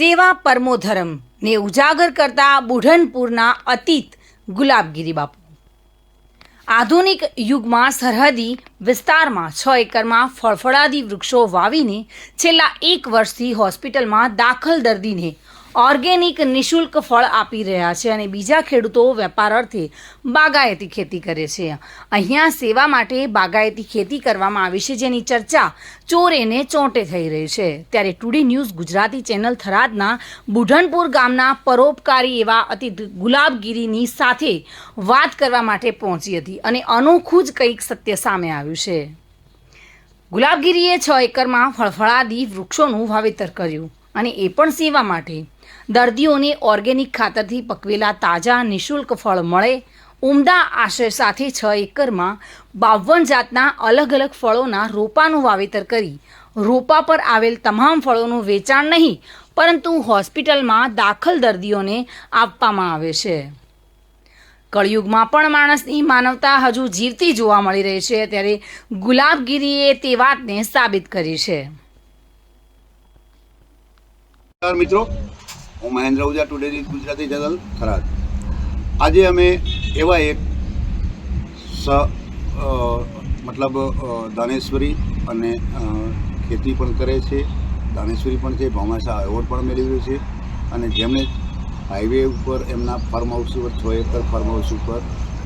સેવા પરમો ધર્મ ને ઉજાગર કરતા બુઢનપુરના અતીત ગુલાબગીરી બાપુ. આધુનિક યુગમાં સરહદી વિસ્તારમાં 6 એકરમાં ફળફળાદી વૃક્ષો વાવીને છેલ્લા 1 વર્ષથી હોસ્પિટલમાં દાખલ દર્દીને ઓર્ગેનિક નિઃશુલ્ક ફળ આપી રહ્યા છે અને બીજા ખેડૂતો વેપાર અર્થે બાગાયતી ખેતી કરે છે. અહીંયા સેવા માટે બાગાયતી ખેતી કરવામાં આવી છે, જેની ચર્ચા ચોરેને ચોંટે થઈ રહી છે. ત્યારે ટુડે ન્યૂઝ ગુજરાતી ચેનલ થરાદના બુઢનપુર ગામના પરોપકારી એવા અતિત ગુલાબગીરીની સાથે વાત કરવા માટે પહોંચી હતી અને અનોખું જ કંઈક સત્ય સામે આવ્યું છે. ગુલાબગીરીએ 6 એકરમાં ફળફળાદી વૃક્ષોનું વાવેતર કર્યું અને એ પણ સેવા માટે. દર્દીઓને ઓર્ગેનિક ખાતરથી પકવેલા તાજા નિઃશુલ્ક ફળ મળે. ઉમદા આશય સાથે 6 એકરમાં 52 જાતના અલગ અલગ ફળોના રોપાનું વાવેતર કરી રોપા પર આવેલ તમામ ફળોનું વેચાણ નહીં પરંતુ હોસ્પિટલમાં દાખલ દર્દીઓને આપવામાં આવે છે. કળિયુગમાં પણ માણસની માનવતા હજુ જીવતી જોવા મળી રહી છે, ત્યારે ગુલાબગીરીએ તે વાતને સાબિત કરી છે. મિત્રો, હું મહેન્દ્ર ઉજા, ટુડે ગુજરાતી ચેનલ થરાદ. આજે અમે એવા એક દાનેશ્વરી અને ખેતી પણ કરે છે, દાનેશ્વરી પણ છે, ભામાશા એવોર્ડ પણ મેળવ્યો છે અને જેમણે હાઈવે ઉપર એમના ફાર્મ હાઉસ ઉપર 6 એકર ફાર્મ હાઉસ ઉપર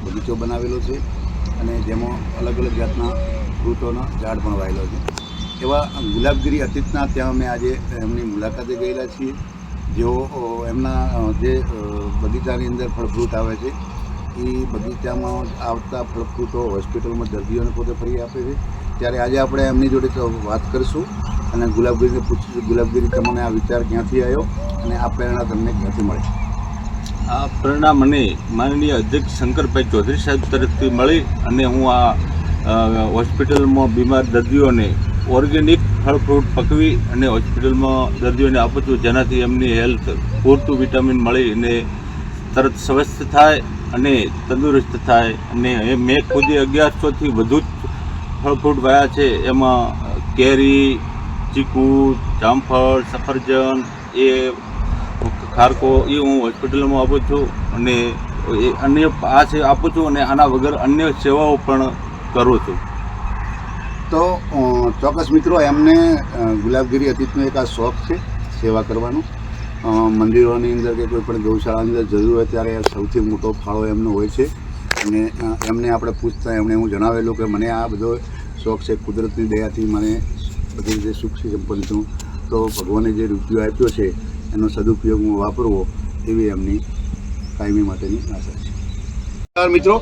બગીચો બનાવેલો છે અને જેમાં અલગ અલગ જાતના ફ્રૂટોના ઝાડ પણ વાવેલો છે. એવા ગુલાબગીરી અતીતના ત્યાં અમે આજે એમની મુલાકાતે ગયેલા છીએ. જેઓ એમના જે બગીચાની અંદર ફળ ફ્રૂટ આવે છે એ બગીચામાં આવતા ફળ ફ્રૂટો હોસ્પિટલમાં દર્દીઓને પોતે ફરી આપે છે. ત્યારે આજે આપણે એમની જોડે વાત કરીશું અને ગુલાબગીરીને પૂછીશું, ગુલાબગીરી તમને આ વિચાર ક્યાંથી આવ્યો અને આ પ્રેરણા તમને ક્યાંથી મળી? આ પ્રેરણા મને માનનીય અધ્યક્ષ શંકરભાઈ ચૌધરી સાહેબ તરફથી મળી અને હું આ હોસ્પિટલમાં બીમાર દર્દીઓને ઓર્ગેનિક ફળ ફ્રૂટ પકવી અને હોસ્પિટલમાં દર્દીઓને આપું છું, જેનાથી એમની હેલ્થ પૂરતું વિટામિન મળી અને તરત સ્વસ્થ થાય અને તંદુરસ્ત થાય. અને મેં ખુદ 1100થી વધુ જ ફળ ફ્રૂટ વાવ્યા છે. એમાં કેરી, ચીકુ, જામફળ, સફરજન, એ ખારકો એ હું હોસ્પિટલમાં આપું છું અને અન્ય આ છે આપું છું અને આના વગર અન્ય સેવાઓ પણ કરું છું. તો ચોક્કસ મિત્રો, એમને ગુલાબગીરી અતીતનો એક આ શોખ છે સેવા કરવાનો. મંદિરોની અંદર કે કોઈ પણ ગૌશાળાની અંદર જરૂર હોય ત્યારે સૌથી મોટો ફાળો એમનો હોય છે અને એમને આપણે પૂછતા એમણે હું જણાવેલું કે મને આ બધો શોખ છે, કુદરતની દયાથી મને બધી રીતે સુખ સંપન્ન છું, તો ભગવાને જે રૂપિયો આપ્યો છે એનો સદુપયોગ હું વાપરવો એવી એમની કાયમી માટેની આશા છે. મિત્રો,